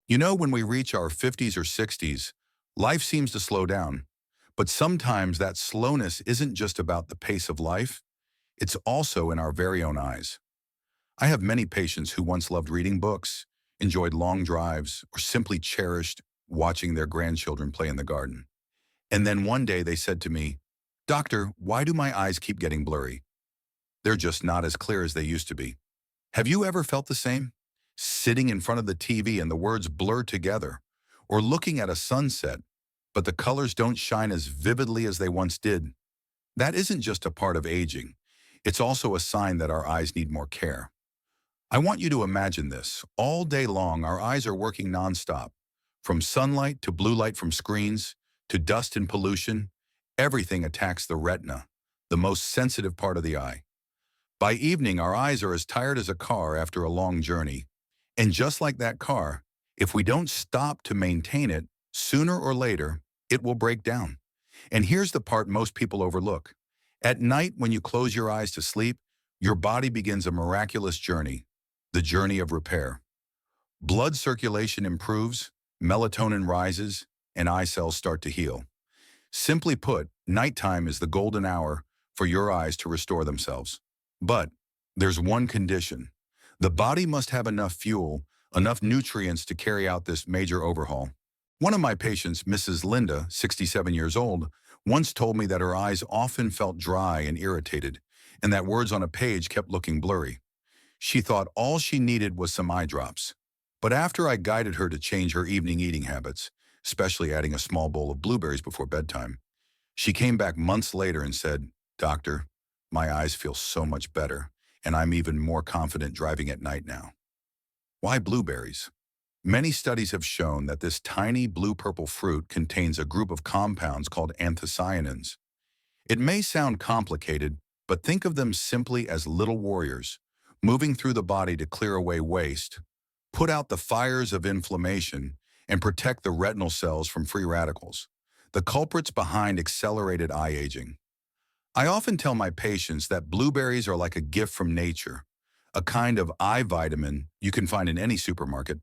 You know, when we reach our 50s or 60s, life seems to slow down. But sometimes that slowness isn't just about the pace of life, it's also in our very own eyes. I have many patients who once loved reading books, enjoyed long drives, or simply cherished watching their grandchildren play in the garden. And then one day they said to me, "Doctor, why do my eyes keep getting blurry? They're just not as clear as they used to be." Have you ever felt the same? Sitting in front of the TV and the words blur together, or looking at a sunset, but the colors don't shine as vividly as they once did. That isn't just a part of aging. It's also a sign that our eyes need more care. I want you to imagine this. All day long, our eyes are working nonstop. From sunlight to blue light from screens, to dust and pollution, everything attacks the retina, the most sensitive part of the eye. By evening, our eyes are as tired as a car after a long journey. And just like that car, if we don't stop to maintain it, sooner or later, it will break down. And here's the part most people overlook. At night, when you close your eyes to sleep, your body begins a miraculous journey, the journey of repair. Blood circulation improves, melatonin rises, and eye cells start to heal. Simply put, nighttime is the golden hour for your eyes to restore themselves. But there's one condition. The body must have enough fuel, enough nutrients to carry out this major overhaul. One of my patients, Mrs. Linda, 67 years old, once told me that her eyes often felt dry and irritated, and that words on a page kept looking blurry. She thought all she needed was some eye drops. But after I guided her to change her evening eating habits, especially adding a small bowl of blueberries before bedtime, she came back months later and said, "Doctor, my eyes feel so much better, and I'm even more confident driving at night now." Why blueberries? Many studies have shown that this tiny blue-purple fruit contains a group of compounds called anthocyanins. It may sound complicated, but think of them simply as little warriors, moving through the body to clear away waste, put out the fires of inflammation, and protect the retinal cells from free radicals, the culprits behind accelerated eye aging. I often tell my patients that blueberries are like a gift from nature, a kind of eye vitamin you can find in any supermarket,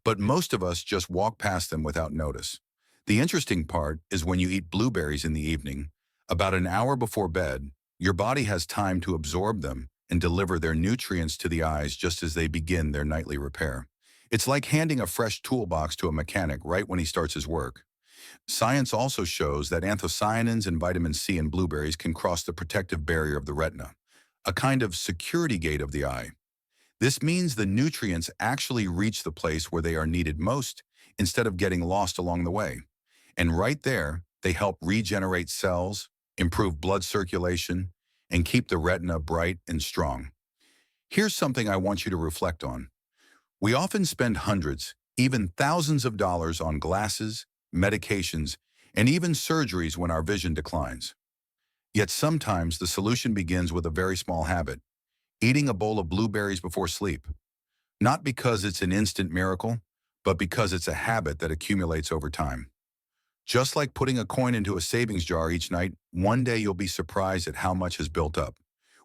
but most of us just walk past them without notice. The interesting part is when you eat blueberries in the evening, about an hour before bed, your body has time to absorb them and deliver their nutrients to the eyes just as they begin their nightly repair. It's like handing a fresh toolbox to a mechanic right when he starts his work. Science also shows that anthocyanins and vitamin C in blueberries can cross the protective barrier of the retina, a kind of security gate of the eye. This means the nutrients actually reach the place where they are needed most instead of getting lost along the way. And right there, they help regenerate cells, improve blood circulation, and keep the retina bright and strong. Here's something I want you to reflect on. We often spend hundreds, even thousands of dollars on glasses, medications, and even surgeries when our vision declines. Yet sometimes the solution begins with a very small habit, eating a bowl of blueberries before sleep. Not because it's an instant miracle, but because it's a habit that accumulates over time. Just like putting a coin into a savings jar each night, one day you'll be surprised at how much has built up.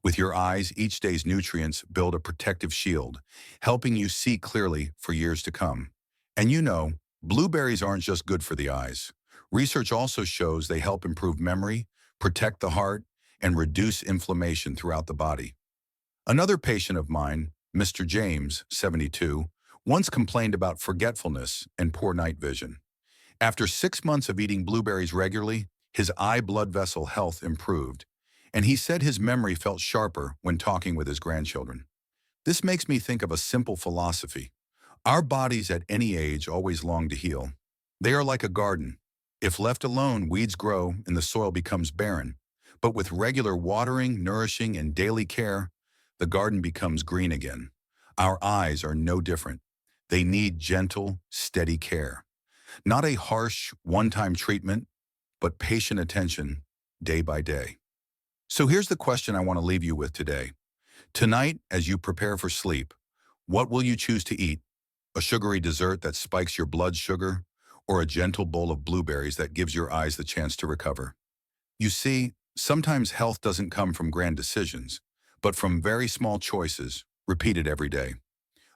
With your eyes, each day's nutrients build a protective shield, helping you see clearly for years to come. And you know, blueberries aren't just good for the eyes. Research also shows they help improve memory, protect the heart, and reduce inflammation throughout the body. Another patient of mine, Mr. James, 72, once complained about forgetfulness and poor night vision. After 6 months of eating blueberries regularly, his eye blood vessel health improved, and he said his memory felt sharper when talking with his grandchildren. This makes me think of a simple philosophy. Our bodies at any age always long to heal. They are like a garden. If left alone, weeds grow and the soil becomes barren. But with regular watering, nourishing, and daily care, the garden becomes green again. Our eyes are no different. They need gentle, steady care. Not a harsh, one-time treatment, but patient attention day by day. So here's the question I want to leave you with today. Tonight, as you prepare for sleep, what will you choose to eat? A sugary dessert that spikes your blood sugar, or a gentle bowl of blueberries that gives your eyes the chance to recover? You see, sometimes health doesn't come from grand decisions, but from very small choices, repeated every day.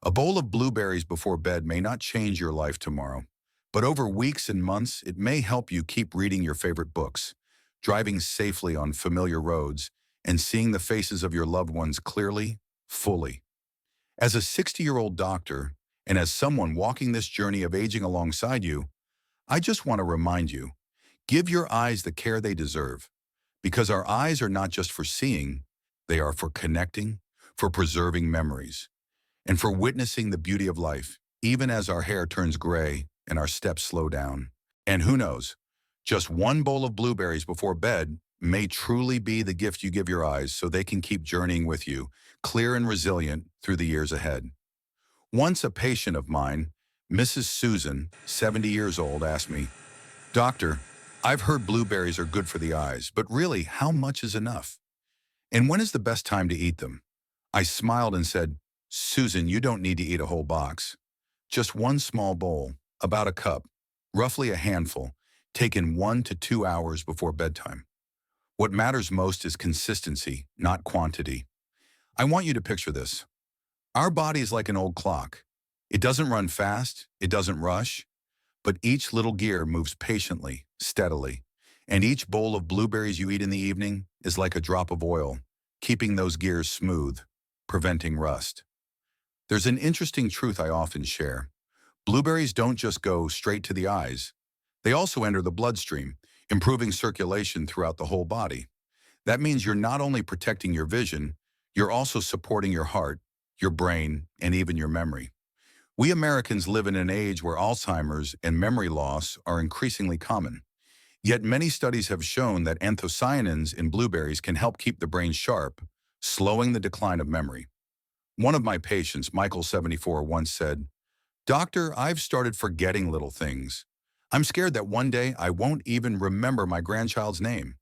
A bowl of blueberries before bed may not change your life tomorrow, but over weeks and months, it may help you keep reading your favorite books, driving safely on familiar roads, and seeing the faces of your loved ones clearly, fully. As a 60-year-old doctor, and as someone walking this journey of aging alongside you, I just want to remind you, give your eyes the care they deserve, because our eyes are not just for seeing, they are for connecting, for preserving memories, and for witnessing the beauty of life, even as our hair turns gray and our steps slow down. And who knows, just one bowl of blueberries before bed may truly be the gift you give your eyes so they can keep journeying with you, clear and resilient through the years ahead. Once a patient of mine, Mrs. Susan, 70 years old, asked me, "Doctor, I've heard blueberries are good for the eyes, but really, how much is enough? And when is the best time to eat them?" I smiled and said, "Susan, you don't need to eat a whole box. Just one small bowl, about a cup, roughly a handful, taken 1 to 2 hours before bedtime. What matters most is consistency, not quantity." I want you to picture this. Our body is like an old clock. It doesn't run fast, it doesn't rush, but each little gear moves patiently, steadily. And each bowl of blueberries you eat in the evening is like a drop of oil, keeping those gears smooth, preventing rust. There's an interesting truth I often share. Blueberries don't just go straight to the eyes. They also enter the bloodstream, improving circulation throughout the whole body. That means you're not only protecting your vision, you're also supporting your heart, your brain, and even your memory. We Americans live in an age where Alzheimer's and memory loss are increasingly common. Yet many studies have shown that anthocyanins in blueberries can help keep the brain sharp, slowing the decline of memory. One of my patients, Michael, 74, once said, "Doctor, I've started forgetting little things. I'm scared that one day I won't even remember my grandchild's name."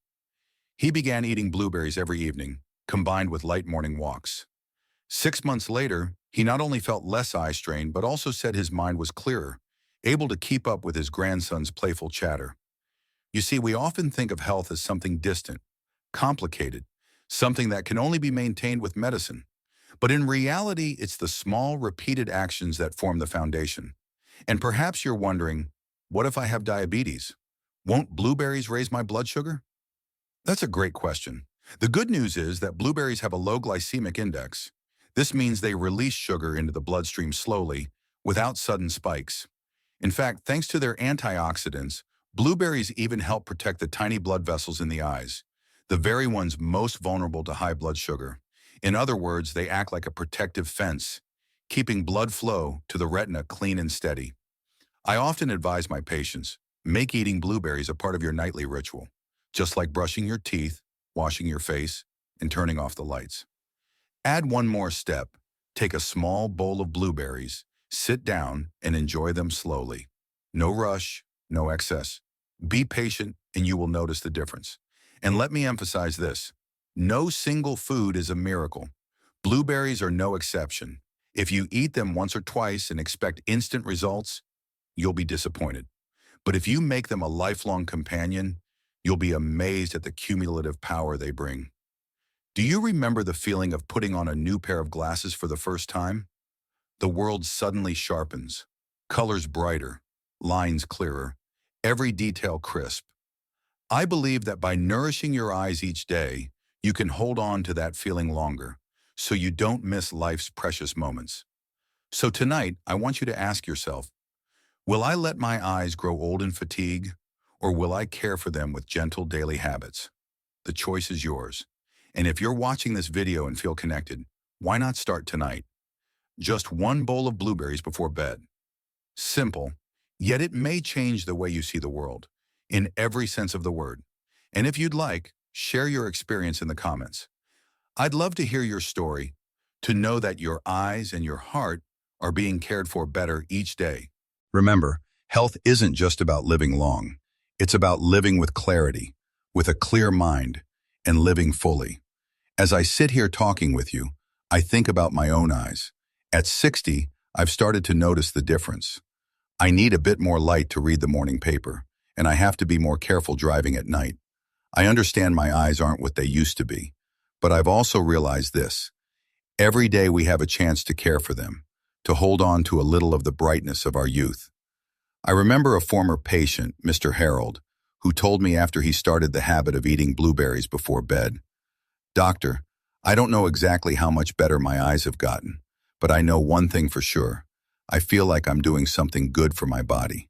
He began eating blueberries every evening, combined with light morning walks. 6 months later, he not only felt less eye strain, but also said his mind was clearer, able to keep up with his grandson's playful chatter. You see, we often think of health as something distant, complicated, something that can only be maintained with medicine. But in reality, it's the small, repeated actions that form the foundation. And perhaps you're wondering, what if I have diabetes? Won't blueberries raise my blood sugar? That's a great question. The good news is that blueberries have a low glycemic index. This means they release sugar into the bloodstream slowly, without sudden spikes. In fact, thanks to their antioxidants, blueberries even help protect the tiny blood vessels in the eyes, the very ones most vulnerable to high blood sugar. In other words, they act like a protective fence, keeping blood flow to the retina clean and steady. I often advise my patients, make eating blueberries a part of your nightly ritual, just like brushing your teeth, washing your face, and turning off the lights. Add one more step. Take a small bowl of blueberries, sit down, and enjoy them slowly. No rush, no excess. Be patient, and you will notice the difference. And let me emphasize this. No single food is a miracle. Blueberries are no exception. If you eat them once or twice and expect instant results, you'll be disappointed. But if you make them a lifelong companion, you'll be amazed at the cumulative power they bring. Do you remember the feeling of putting on a new pair of glasses for the first time? The world suddenly sharpens, colors brighter, lines clearer, every detail crisp. I believe that by nourishing your eyes each day, you can hold on to that feeling longer, so you don't miss life's precious moments. So tonight, I want you to ask yourself, will I let my eyes grow old in fatigue, or will I care for them with gentle daily habits? The choice is yours. And if you're watching this video and feel connected, why not start tonight? Just one bowl of blueberries before bed. Simple, yet it may change the way you see the world, in every sense of the word. And if you'd like, share your experience in the comments. I'd love to hear your story, to know that your eyes and your heart are being cared for better each day. Remember, health isn't just about living long. It's about living with clarity, with a clear mind, and living fully. As I sit here talking with you, I think about my own eyes. At 60, I've started to notice the difference. I need a bit more light to read the morning paper, and I have to be more careful driving at night. I understand my eyes aren't what they used to be, but I've also realized this. Every day we have a chance to care for them, to hold on to a little of the brightness of our youth. I remember a former patient, Mr. Harold, who told me after he started the habit of eating blueberries before bed, "Doctor, I don't know exactly how much better my eyes have gotten, but I know one thing for sure. I feel like I'm doing something good for my body,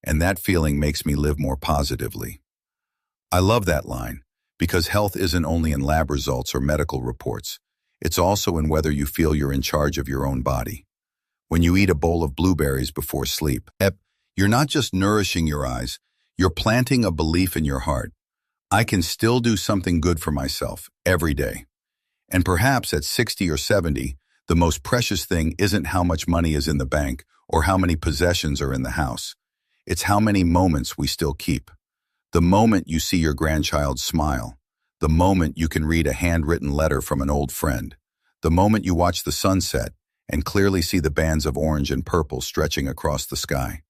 and that feeling makes me live more positively." I love that line, because health isn't only in lab results or medical reports. It's also in whether you feel you're in charge of your own body. When you eat a bowl of blueberries before sleep, you're not just nourishing your eyes, you're planting a belief in your heart. I can still do something good for myself every day. And perhaps at 60 or 70, the most precious thing isn't how much money is in the bank or how many possessions are in the house. It's how many moments we still keep. The moment you see your grandchild smile, the moment you can read a handwritten letter from an old friend, the moment you watch the sunset and clearly see the bands of orange and purple stretching across the sky.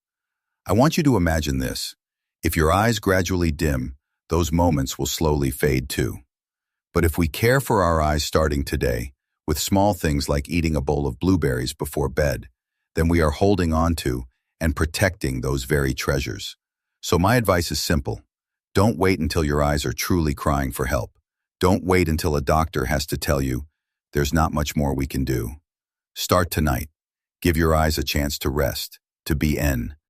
I want you to imagine this. If your eyes gradually dim, those moments will slowly fade too. But if we care for our eyes starting today, with small things like eating a bowl of blueberries before bed, then we are holding on to and protecting those very treasures. So my advice is simple. Don't wait until your eyes are truly crying for help. Don't wait until a doctor has to tell you, there's not much more we can do. Start tonight. Give your eyes a chance to rest, to be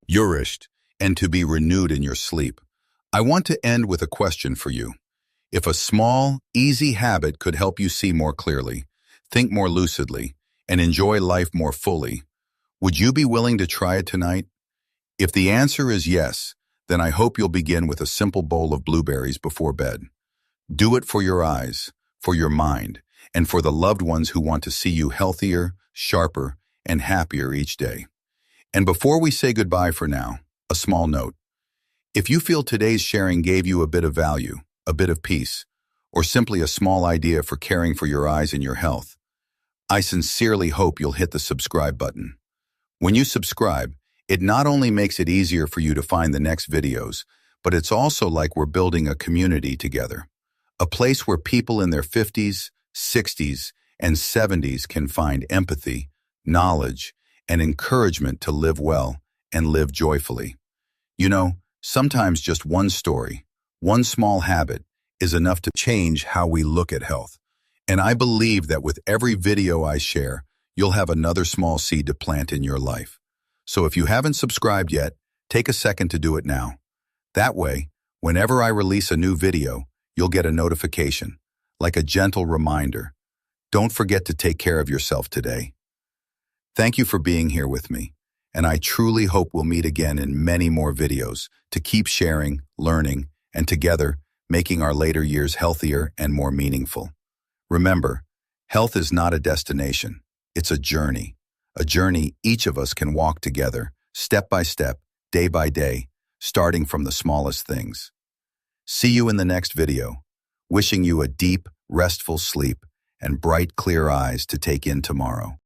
nourished, and to be renewed in your sleep. I want to end with a question for you. If a small, easy habit could help you see more clearly, think more lucidly, and enjoy life more fully, would you be willing to try it tonight? If the answer is yes, then I hope you'll begin with a simple bowl of blueberries before bed. Do it for your eyes, for your mind, and for the loved ones who want to see you healthier, sharper, and happier each day. And before we say goodbye for now, a small note. If you feel today's sharing gave you a bit of value, a bit of peace, or simply a small idea for caring for your eyes and your health, I sincerely hope you'll hit the subscribe button. When you subscribe, it not only makes it easier for you to find the next videos, but it's also like we're building a community together. A place where people in their 50s, 60s, and 70s can find empathy, knowledge, and encouragement to live well and live joyfully. You know, sometimes just one story, one small habit, is enough to change how we look at health. And I believe that with every video I share, you'll have another small seed to plant in your life. So if you haven't subscribed yet, take a second to do it now. That way, whenever I release a new video, you'll get a notification, like a gentle reminder. Don't forget to take care of yourself today. Thank you for being here with me, and I truly hope we'll meet again in many more videos to keep sharing, learning, and together making our later years healthier and more meaningful. Remember, health is not a destination, it's a journey each of us can walk together, step by step, day by day, starting from the smallest things. See you in the next video, wishing you a deep, restful sleep and bright, clear eyes to take in tomorrow.